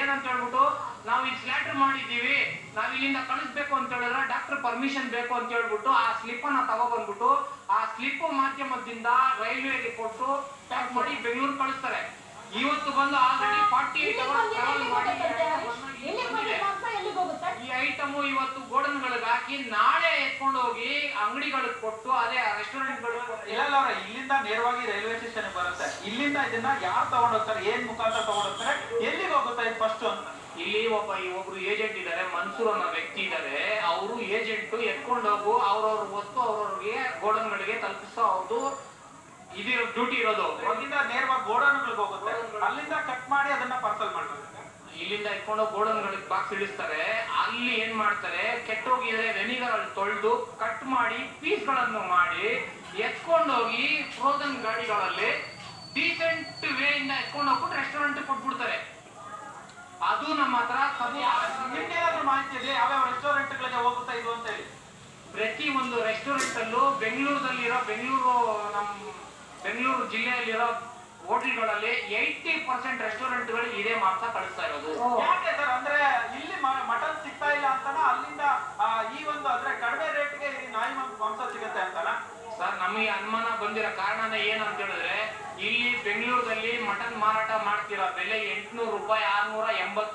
ಏನಂತ ಹೇಳ್ಬಿಟ್ಟು ನಾವು ಈಗ ಸ್ಲ್ಯಾಟರ್ ಮಾಡಿದ್ದೀವಿ, ನಾವ್ ಇಲ್ಲಿಂದ ಕಳಿಸ್ಬೇಕು ಅಂತ ಹೇಳಿದ್ರೆ ಡಾಕ್ಟರ್ ಪರ್ಮಿಷನ್ ಬೇಕು ಅಂತ ಹೇಳ್ಬಿಟ್ಟು ಆ ಸ್ಲಿಪ್ ಅನ್ನ ತಗೊಬಂದ್ಬಿಟ್ಟು ಆ ಸ್ಲಿಪ್ ಮಾಧ್ಯಮದಿಂದ ರೈಲ್ವೆಗೆ ಕೊಟ್ಟು ಪ್ಯಾಕ್ ಮಾಡಿ ಬೆಂಗಳೂರು ಕಳಿಸ್ತಾರೆ. ಇವತ್ತು ಬಂದು ಆಲ್ರೆಡಿ 48 ಅವರ್ಸ್ ಟ್ರಾವೆಲ್ ಮಾಡಿ ಈ ಐಟಮ್ ಇವತ್ತು ಗೋಡನ್ಗಳಿಗೆ ಹಾಕಿ ನಾಳೆ ಎತ್ಕೊಂಡು ಹೋಗಿ ಅಂಗಡಿಗಳಿಗೆ ಕೊಟ್ಟು ಅದೇ ರೆಸ್ಟೋರೆಂಟ್ಗಳು ಇಲ್ಲಿಂದ ನೇರವಾಗಿ ರೈಲ್ವೆ ಸ್ಟೇಷನ್ ಬರುತ್ತೆ. ಇಲ್ಲಿಂದ ಇದನ್ನ ಯಾರು ತಗೊಂಡೋಗ್ತಾರೆ, ಏನ್ ಮುಖಾಂತರ ತಗೊಂಡೋಗ್ತಾರೆ, ಎಲ್ಲಿಗೆ ಹೋಗುತ್ತೆ ಫಸ್ಟ್ ಅಂತ? ಇಲ್ಲಿ ಒಬ್ರು ಏಜೆಂಟ್ ಇದ್ದಾರೆ, ಮನ್ಸೂರ್ ಅನ್ನೋ ವ್ಯಕ್ತಿ ಇದ್ದಾರೆ. ಅವರು ಏಜೆಂಟ್ ಎತ್ಕೊಂಡೋಗು ಅವ್ರವ್ರ ವಸ್ತು ಅವ್ರವ್ರಿಗೆ ಗೋಡನ್ಗಳಿಗೆ ತಲುಪಿಸೋ ಅವ್ರದ್ದು ಇದು ಡ್ಯೂಟಿ ಇರೋದು. ಅಲ್ಲಿಂದ ನೇರವಾಗಿ ಗೋಡನ್ಗಳಿಗೆ ಹೋಗುತ್ತೆ, ಅಲ್ಲಿಂದ ಕಟ್ ಮಾಡಿ ಅದನ್ನ ಪಾರ್ಸಲ್ ಮಾಡ್ತಾರೆ. ಇಲ್ಲಿಂದ ಇಟ್ಕೊಂಡು ಗೋಡನ್ಗಳಿಗೆ ಬಾಕ್ಸ್ ಇಳಿಸ್ತಾರೆ. ಅಲ್ಲಿ ಏನ್ ಮಾಡ್ತಾರೆ, ಕೆಟ್ಟೋಗಿದ್ರೆ ವೆನಿಗರ್ ಅಲ್ಲಿ ತೊಳೆದು ಕಟ್ ಮಾಡಿ ಪೀಸ್ಗಳನ್ನು ಮಾಡಿ ಎತ್ಕೊಂಡೋಗಿ ಫ್ರೋಸನ್ ಗಾಡಿಗಳಲ್ಲಿ ಡೀಸೆಂಟ್ ವೇ ಇಂದ ಎತ್ಕೊಂಡು ಹೋಗ್ಬಿಟ್ಟು ರೆಸ್ಟೋರೆಂಟ್ ಕೊಟ್ಬಿಡ್ತಾರೆ. ಅದು ನಮ್ಮ ಹತ್ರ ನಿಮ್ಗೇನಾದ್ರೂ ಮಾಹಿತಿ ಇದೆ ಯಾವ್ಯಾವ ರೆಸ್ಟೋರೆಂಟ್ ಗಳಿಗೆ ಹೋಗುತ್ತಾ ಇದು ಅಂತ ಹೇಳಿ? ಪ್ರತಿ ಒಂದು ರೆಸ್ಟೋರೆಂಟ್ ಅಲ್ಲೂ ಬೆಂಗಳೂರಲ್ಲಿರೋ ಬೆಂಗಳೂರು ಜಿಲ್ಲೆಯಲ್ಲಿರೋ ಹೋಟೆಲ್ಗಳಲ್ಲಿ 80% ರೆಸ್ಟೋರೆಂಟ್ಗಳು ಇದೇ ಮಾಂಸ ಕಳಿಸ್ತಾ ಇರೋದು. ಯಾಕೆ ಸರ್? ಅಂದ್ರೆ ಇಲ್ಲಿ ಮಟನ್ ಸಿಗ್ತಾ ಇಲ್ಲ ಅಂತಾನ, ಅಲ್ಲಿಂದ ಈ ಒಂದು ಅಂದ್ರೆ ಕಡಿಮೆ ರೇಟ್ಗೆ ನಾಯಿ ಮಾಂಸ ಸಿಗುತ್ತೆ ಅಂತಾನ? ಸರ್, ನಮಗೆ ಅನುಮಾನ ಬಂದಿರೋ ಕಾರಣನೇ ಏನಂತ ಹೇಳಿದ್ರೆ, ಇಲ್ಲಿ ಬೆಂಗಳೂರಲ್ಲಿ ಮಟನ್ ಮಾರಾಟ ಮಾಡ್ತಿರೋ ಬೆಲೆ 800 ರೂಪಾಯಿ, 680,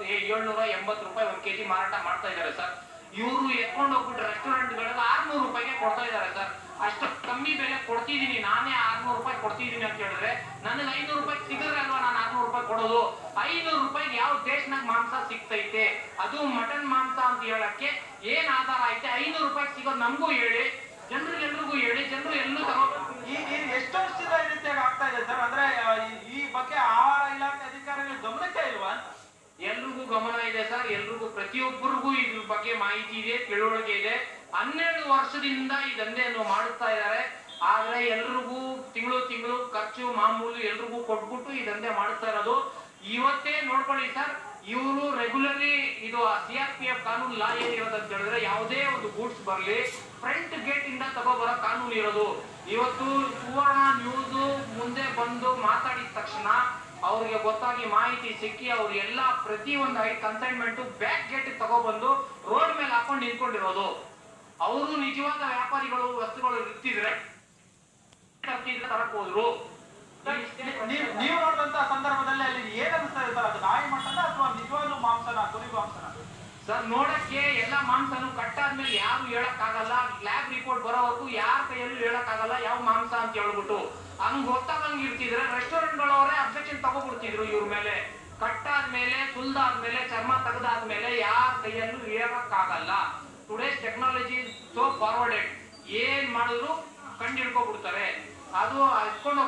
780 ರೂಪಾಯಿ 1 kg ಮಾರಾಟ ಮಾಡ್ತಾ ಇದ್ದಾರೆ ಸರ್. ಇವರು ಎತ್ಕೊಂಡು ಹೋಗ್ಬಿಟ್ಟು ರೆಸ್ಟೋರೆಂಟ್ಗಳಿಗೆ 600 ರೂಪಾಯಿಗೆ ಕೊಡ್ತಾ ಇದ್ದಾರೆ ಸರ್. ಅಷ್ಟು ಕಮ್ಮಿ ಬೆಲೆ ಕೊಡ್ತಿದ್ದೀನಿ, ನಾನೇ 600 ರೂಪಾಯಿ ಕೊಡ್ತಿದ್ದೀನಿ ಅಂತ ಹೇಳಿದ್ರೆ ನನಗೆ 500 ರೂಪಾಯಿ ಸಿಗದ್ರೆ ಅಲ್ವಾ ನಾನು 600 ರೂಪಾಯಿ ಕೊಡೋದು? 500 ರೂಪಾಯಿಗೆ ಯಾವ ದೇಶನಾಗ ಮಾಂಸ ಸಿಗ್ತೈತೆ? ಅದು ಮಟನ್ ಮಾಂಸ ಅಂತ ಹೇಳಕ್ಕೆ ಏನ್ ಆಧಾರ ಐತೆ? 500 ರೂಪಾಯಿ ಸಿಗೋದು ನಮಗೂ ಹೇಳಿ, ಎಲ್ರಿಗೂ ಹೇಳಿ, ಜನರು ಎಲ್ಲೂ ತಗೋ. ಎಷ್ಟು ವರ್ಷದಿಂದ ಈ ರೀತಿಯಾಗಿ ಆಗ್ತಾ ಇದೆ ಸರ್? ಅಂದ್ರೆ ಈ ಬಗ್ಗೆ ಆಹಾರ ಇಲಾಖೆ ಅಧಿಕಾರಿಗಳು ಗಮನಕ್ಕೆ ಇಲ್ವಾ? ಎಲ್ರಿಗೂ ಗಮನ ಇದೆ ಸರ್, ಎಲ್ರಿಗೂ ಪ್ರತಿಯೊಬ್ಬರಿಗೂ ಇದ್ರ ಬಗ್ಗೆ ಮಾಹಿತಿ ಇದೆ, ತಿಳುವಳಿಕೆ ಇದೆ. 12 ವರ್ಷದಿಂದ ಈ ದಂಧೆಯನ್ನು ಮಾಡುತ್ತಾ ಇದ್ದಾರೆ. ಆದ್ರೆ ಎಲ್ರಿಗೂ ತಿಂಗಳು ಖರ್ಚು ಮಾಮೂಲು ಎಲ್ರಿಗೂ ಕೊಟ್ಬಿಟ್ಟು ಈ ದಂಧೆ ಮಾಡುತ್ತಾ ಇರೋದು. ಇವತ್ತೇ ನೋಡ್ಕೊಳ್ಳಿ ಸರ್, ಇವರು ರೆಗ್ಯುಲರ್ಲಿ ಇದು CRPF ಕಾನೂನು ಲಾ ಏನಿರೋದು ಅಂತ ಹೇಳಿದ್ರೆ, ಯಾವುದೇ ಒಂದು ಗೂಡ್ಸ್ ಬರ್ಲಿ ಫ್ರಂಟ್ ಗೇಟ್ ಇಂದ ತಗೋಬರೋ ಕಾನೂನು ಇರೋದು. ಇವತ್ತು ಸುವರ್ಣ ನ್ಯೂಸ್ ಮುಂದೆ ಬಂದು ಮಾತಾಡಿದ ತಕ್ಷಣ ಅವ್ರಿಗೆ ಗೊತ್ತಾಗಿ ಮಾಹಿತಿ ಸಿಕ್ಕಿ ಅವ್ರು ಎಲ್ಲಾ ಪ್ರತಿಯೊಂದು ಕನ್ಸೈನ್ಮೆಂಟ್ ಬ್ಯಾಕ್ ಗೇಟ್ ತಗೊಬಂದು ರೋಡ್ ಮೇಲೆ ಹಾಕೊಂಡು ನಿಂತ್ಕೊಂಡಿರೋದು. ಅವರು ನಿಜವಾದ ವ್ಯಾಪಾರಿಗಳು ವಸ್ತುಗಳು ಇರ್ತಿದ್ರೆ ತರಕ್ ಹೋದ್ರು. ನೀವು ನೋಡಿದಂತ ಸಂದರ್ಭದಲ್ಲಿ ಅಲ್ಲಿ ಏನ್ ಅನಿಸ್ತಾ ಇದೆ ಸರ್? ಅದು ನಾಯಿ ಮಟನ ಅಥವಾ ನಿಜವಾಗ್ಲೂ ಮಾಂಸನ, ಕುರಿ ಮಾಂಸನ? ಸರ್, ನೋಡಕ್ಕೆ ಎಲ್ಲಾ ಮಾಂಸನು ಕಟ್ಟಾದ್ಮೇಲೆ ಯಾರು ಹೇಳಕ್ ಆಗಲ್ಲ, ಲ್ಯಾಬ್ ರಿಪೋರ್ಟ್ ಬರೋವರೆಗೂ ಯಾರ ಕೈಯಲ್ಲೂ ಹೇಳಕ್ ಆಗಲ್ಲ ಯಾವ ಮಾಂಸ ಅಂತ ಹೇಳ್ಬಿಟ್ಟು. ಹಂಗ್ ಗೊತ್ತಾಗಂಗ್ ಇರ್ತಿದ್ರೆ ರೆಸ್ಟೋರೆಂಟ್ ಗಳವರೇ ಅಬ್ಜೆಕ್ಷನ್ ತಗೋಬಿಡ್ತಿದ್ರು ಇವ್ರ ಮೇಲೆ. ಕಟ್ಟಾದ್ಮೇಲೆ ಸುಲ್ದಾದ್ಮೇಲೆ ಚರ್ಮ ತೆಗೆದಾದ್ಮೇಲೆ ಯಾರ ಕೈಯಲ್ಲೂ ಹೇಳಕ್ ಆಗಲ್ಲ. ಟುಡೇಸ್ ಟೆಕ್ನಾಲಜಿ ಸೋ ಫಾರ್ವರ್ಡೆಡ್, ಏನ್ ಮಾಡಿದ್ರು ಕಂಡು ಹಿಡ್ಕೊಬಿಡ್ತಾರೆ. ಅದು ಇಟ್ಕೊಂಡು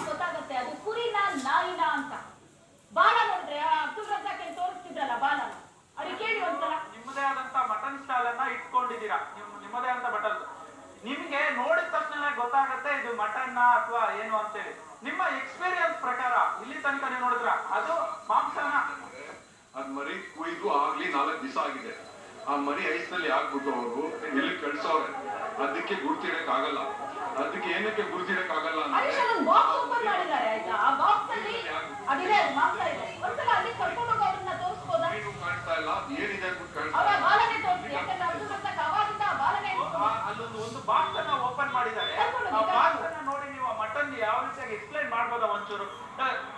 ಗೊತ್ತಾಗುತ್ತೆ ಅದು ಕುರಿನ ನಾಯಿನ ಅಂತ. ಬಾಲ ನೋಡಿದ್ರೆ ಅಬ್ದುಲ್ ರಜಾಕ್ ತೋರಿಸ್ತಿದ್ರಲ್ಲ ಬಾಲನ, ಅವ್ರಿಗೆ ಕೇಳಿ ಒಂದ್ಸಲ. ನಿಮ್ಮದೇ ಆದಂತ ಮಟನ್ ಸ್ಟಾಲ್ ಅನ್ನ ಇಟ್ಕೊಂಡಿದ್ದೀರಾ, ನಿಮ್ಮದೇ ಅಂತ ಮಟನ್. ನಿಮ್ಗೆ ನೋಡಿದ ತಕ್ಷಣ ಗೊತ್ತಾಗತ್ತೆ ಇದು ಮಟನ್ ಅಥವಾ ಏನು ಅಂತೇಳಿ. ನಿಮ್ಮ ಎಕ್ಸ್ಪೀರಿಯನ್ಸ್ ಪ್ರಕಾರ ಇಲ್ಲಿ ತನಕ ನೀವು ನೋಡಿದ್ರ ಅದು ಮಾಂಸನ? ಅದ್ ಮರಿ ಕುಯ್ದು ಆಗ್ಲಿ 4 ದಿವಸ ಆಗಿದೆ. ಆ ಮರಿ ಐಸ್ನಲ್ಲಿ ಹಾಕ್ಬಿಟ್ಟು ಅವರು ಇಲ್ಲಿ ಕಳ್ಸವ್ರೆ. ಅದಕ್ಕೆ ಗುರ್ತಿಡಕ್ ಆಗಲ್ಲ. ಅದಕ್ಕೆ ಏನಕ್ಕೆ ಗುರ್ತಿಡಕ್ ಆಗಲ್ಲ ಅಂದ್ರೆ ಕಾಣಿಸ್ತಾ ಇಲ್ಲ, ಏನಿದೆ ಅಲ್ಲೊಂದು ಬಾಕ್ಸ್ ಅನ್ನ ಓಪನ್ ಮಾಡಿದ್ದಾರೆ. ಆ ಬಾಕ್ಸ್ ಅನ್ನ ನೋಡಿ ನೀವು ಮಟನ್ ಯಾವ ರೀತಿಯಾಗಿ ಎಕ್ಸ್ಪ್ಲೈನ್ ಮಾಡ್ಬೋದಾ ಒಂಚೂರು?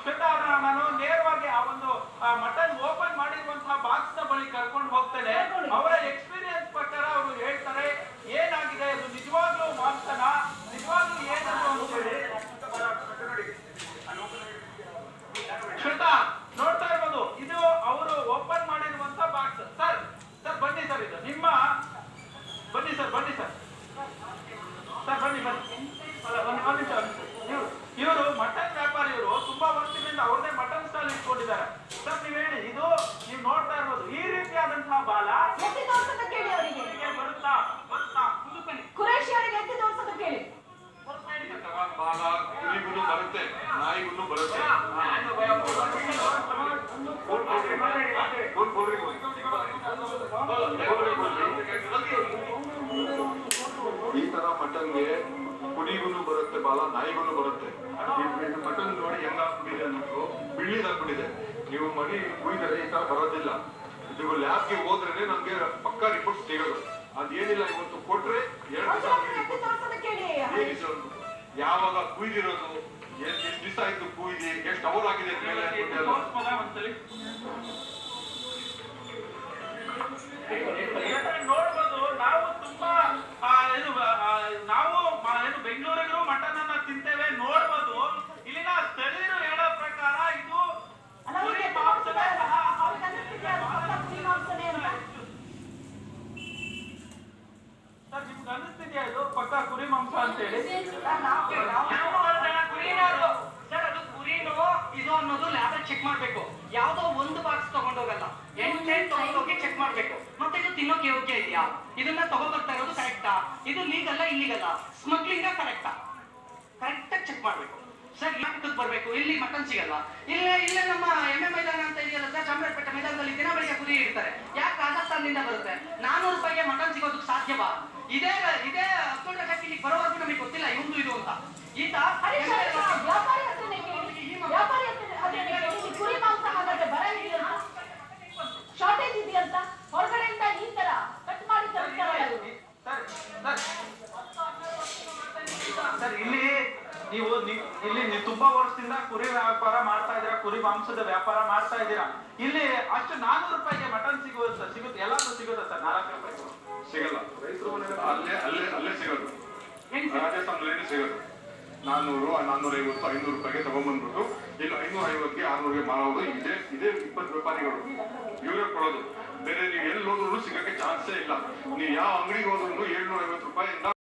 ಶ್ವೇತಾ, ನಾನು ನೇರವಾಗಿ ಆ ಒಂದು ಮಟನ್ ಓಪನ್ ಮಾಡಿರುವಂತಹ ಬಾಕ್ಸ್ ನ ಬಳಿ ಕರ್ಕೊಂಡು ಹೋಗ್ತೇನೆ. ಅವರ ಎಕ್ಸ್ಪೀರಿಯನ್ಸ್ ಪ್ರಕಾರ ಅವರು ಹೇಳ್ತಾರೆ ಏನಾಗಿದೆ, ಅದು ನಿಜವಾಗ್ಲೂ ಮಾಂಸನ, ನಿಜವಾಗ್ಲೂ ಏನದು ಅಂತ ಹೇಳಿ. ಶ್ವೇತಾ, ನೋಡ್ತಾ ಇರ್ಬೋದು, ಇದು ಅವರು ಓಪನ್ ಮಾಡಿರುವಂತ ಬಾಕ್ಸ್. ಸರ್ ಬನ್ನಿ ಸರ್, ಇದು ನಿಮ್ಮ ಬನ್ನಿ ಸರ್ ಬನ್ನಿ. ಇವರು ಮಟನ್ ವ್ಯಾಪಾರಿ, ಇವರು ತುಂಬಾ ವರ್ಷದಿಂದ ಅವ್ರದೇ ಮಟನ್ ಸ್ಟಾಲ್ ಇಟ್ಕೊಂಡಿದ್ದಾರೆ. ಸರ್, ನೀವ್ ಹೇಳಿ, ಇದು ನೀವು ನೋಡ್ತಾ ಇರ್ಬೋದು ಈ ರೀತಿಯಾದಂತಹ ಬಾಲ ಬರುತ್ತಾ? ಕುರೇಶಿ ಅವರಿಗೆ ಎತ್ತಿ ತೋರ್ಸೋದು ಕೇಳಿ. ಬಾಲ ಕುರಿಗೂ ಬರುತ್ತೆ, ನಾಯಿಗೂ ಬರುತ್ತೆ. ಈ ತರ ಮಟನ್ಗೆ ಕುರಿಗೂ ಬರುತ್ತೆ, ಬಾಲ ನಾಯಿಗಳು ಬರುತ್ತೆ. ಮಟನ್ ನೋಡಿ ಹೆಂಗಾಗ್ಬಿಟ್ಟಿದೆ ಅನ್ನೋದು ಬಿಳಿದಾಗ್ಬಿಟ್ಟಿದೆ. ನೀವು ಮರಿ ಕುಯ್ದರೆ ಈ ತರ ಬರೋದಿಲ್ಲ. ಇದು ಲ್ಯಾಬ್ಗೆ ಹೋದ್ರೆ ನಮ್ಗೆ ಪಕ್ಕಾ ರಿಪೋರ್ಟ್ ಸಿಗೋದು. ಅದೇನಿಲ್ಲ ಇವತ್ತು ಕೊಟ್ರೆ 2 ದಿವಸ ಯಾವಾಗ ಕುಯ್ದಿರೋದು, ಎಷ್ಟು ದಿವಸ ಆಯ್ತು ಕುಯ್ದಿ, ಎಷ್ಟು ಅವರ್ ಆಗಿದೆ ನೋಡ್ಬೋದು. ನಾವು ತುಂಬಾ ನಾವು ಏನು ಬೆಂಗಳೂರಿಗೂ ಮಟನ್ ಅನ್ನ ತಿಂತೇವೆ ನೋಡ್ಬೋದು. ಇಲ್ಲಿನ ಸ್ಥಳೀಯರು ಹೇಳೋ ಪ್ರಕಾರ ಇದು ಕುರಿ ಮಾಂಸವೇ. ಸರ್ ನಿಮ್ಗೆ ಅನಿಸ್ತಿದ್ಯಾ ಇದು ಪಕ್ಕ ಕುರಿ ಮಾಂಸ ಅಂತ ಹೇಳಿ? ಸರ್ ಅದು ಕುರಿನೋ ಇದು ಅನ್ನೋದು ಲ್ಯಾಬ್ ಚೆಕ್ ಮಾಡ್ಬೇಕು. ಯಾವ್ದೋ ಒಂದು ಬಾಕ್ಸ್ ತಗೊಂಡೋಗಲ್ಲ, 8 ತಗೊಂಡೋಗಿ ಚೆಕ್ ಮಾಡ್ಬೇಕು. ಮತ್ತೆ ಇದು ತಿನ್ನೋಕೆ ಯೋಗ್ಯ ಇದೆಯಾ, ಇದನ್ನ ತಗೊಂಡ್ಬರ್ತಾ ಇರೋದು ಕರೆಕ್ಟಾ, ಇದು ಲೀಗಲ್ಲ ಇಲ್ಲಿಗಲ್ಲ, ಸ್ಮಗ್ಲಿಂಗ್ ಕರೆಕ್ಟಾ, ಕರೆಕ್ಟ್ ಆಗಿ ಚೆಕ್ ಮಾಡ್ಬೇಕು. ಸರ್ ಯಾಕೆ ಬರ್ಬೇಕು, ಇಲ್ಲಿ ಮಟನ್ ಸಿಗಲ್ಲ. ಇಲ್ಲೇ ನಮ್ಮ ಎಮ್ಮೆ ಮೈದಾನ ಅಂತ ಇದೆಯಲ್ಲ ಸರ್, ಚಾಮರಾಜಪೇಟೆ ಮೈದಾನದಲ್ಲಿ ದಿನ ಬೆಳಿಗ್ಗೆ ಕುರಿ ಇಡ್ತಾರೆ. ಯಾಕೆ ರಾಜಸ್ಥಾನದಿಂದ ಬರುತ್ತೆ? 400 ರೂಪಾಯಿಗೆ ಮಟನ್ ಸಿಗೋದಕ್ಕೆ ಸಾಧ್ಯವಾ? ಇದೇ ಅಬ್ದುಲ್ ರಜಾಕ್ ಇಲ್ಲಿ ಬರೋವರೆಗೂ ನಮಗೆ ಗೊತ್ತಿಲ್ಲ ಇವಂದು ಇದು ಅಂತ. ಈತ ಕುರಿ ಮಾಂಸ ಹಾಗಾದ್ರೆ ಬರಲಿಲ್ಲ, ಶಾರ್ಟೇಜ್ ಇದೆಯಂತ ಹೊರಗಡೆಯಿಂದ ಈ ತರ ಕಟ್ ಮಾಡಿ ತರ್ತಾರೆ. ಸರ್ ಇಲ್ಲಿ ತುಂಬಾ ವರ್ಷದಿಂದ ಕುರಿ ವ್ಯಾಪಾರ ಮಾಡ್ತಾ ಇದ್ದೀರಾ, ಕುರಿ ಮಾಂಸದ ವ್ಯಾಪಾರ ಮಾಡ್ತಾ ಇದ್ದೀರಾ. ಇಲ್ಲಿ ಅಷ್ಟು 400 ರೂಪಾಯಿಗೆ ಮಟನ್ ಸಿಗುತ್ತೆ, ಎಲ್ಲಾದ್ರೂ ಸಿಗುತ್ತೆ ಸರ್? 400 ರೂಪಾಯಿ ಸಿಗಲ್ಲ. ಅಲ್ಲೇ ಸಿಗೋದು, ರಾಜಸ್ಥಾನದಲ್ಲೇ ಸಿಗೋದು. 400, 450, 500 ರೂಪಾಯಿಗೆ ತಗೊಂಡ್ಬಂದ್ಬಿಟ್ಟು ಇಲ್ಲಿ 550ಗೆ 600ಗೆ ಮಾರೋದು. ಇದೇ 20 ವ್ಯಾಪಾರಿಗಳು ಇವರೇ ಕೊಡೋದು. ಬೇರೆ ನೀವು ಎಲ್ಲಿ ಹೋದ್ರು ಸಿಗಕ್ಕೆ ಚಾನ್ಸೇ ಇಲ್ಲ. ನೀವು ಯಾವ ಅಂಗಡಿಗೆ ಹೋದ್ರು 750 ರೂಪಾಯಿಯಿಂದ